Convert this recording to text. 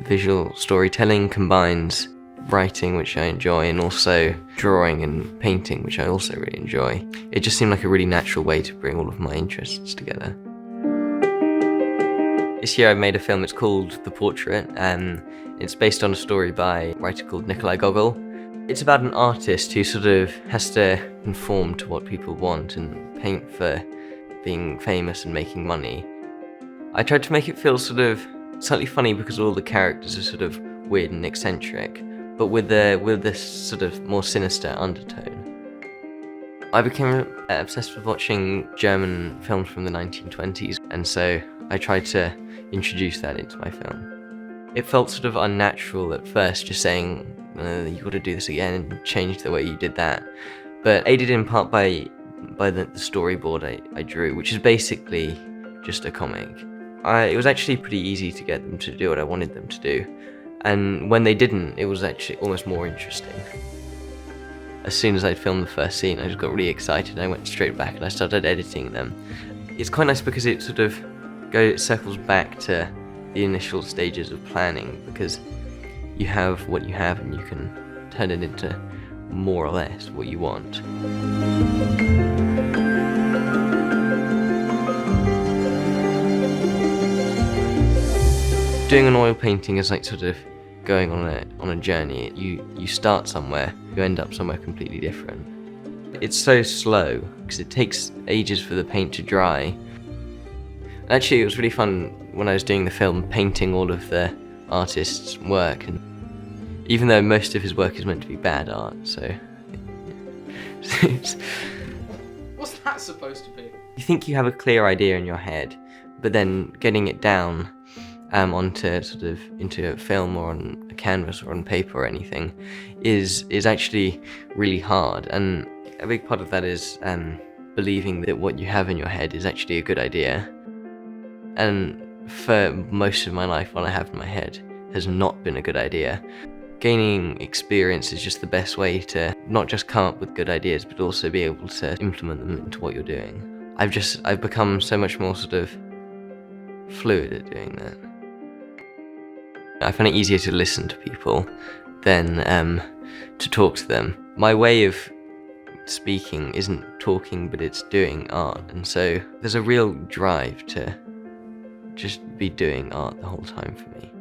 visual storytelling combines writing, which I enjoy, and also drawing and painting, which I also really enjoy. It just seemed like a really natural way to bring all of my interests together. This year I made a film. It's called The Portrait, and it's based on a story by a writer called Nikolai Gogol. It's about an artist who sort of has to conform to what people want and paint for being famous and making money. I tried to make it feel sort of slightly funny because all the characters are sort of weird and eccentric, but with this sort of more sinister undertone. I became obsessed with watching German films from the 1920s, and so I tried to introduce that into my film. It felt sort of unnatural at first, just saying, you got to do this again and change the way you did that. But aided in part by the storyboard I drew, which is basically just a comic. It was actually pretty easy to get them to do what I wanted them to do. And when they didn't, it was actually almost more interesting. As soon as I'd filmed the first scene, I just got really excited. I went straight back and I started editing them. It's quite nice because it sort of circles back to the initial stages of planning, because you have what you have and you can turn it into more or less what you want. Doing an oil painting is like sort of going on a journey. You start somewhere, you end up somewhere completely different. It's so slow because it takes ages for the paint to dry. Actually, it was really fun when I was doing the film, painting all of the artist's work, and even though most of his work is meant to be bad art, so What's that supposed to be? you think you have a clear idea in your head, but then getting it down onto sort of into a film or on a canvas or on paper or anything is actually really hard. And a big part of that is believing that what you have in your head is actually a good idea. And for most of my life, what I have in my head has not been a good idea. Gaining experience is just the best way to not just come up with good ideas, but also be able to implement them into what you're doing. I've become so much more sort of fluid at doing that. I find it easier to listen to people than to talk to them. My way of speaking isn't talking, but it's doing art, and so there's a real drive to just be doing art the whole time for me.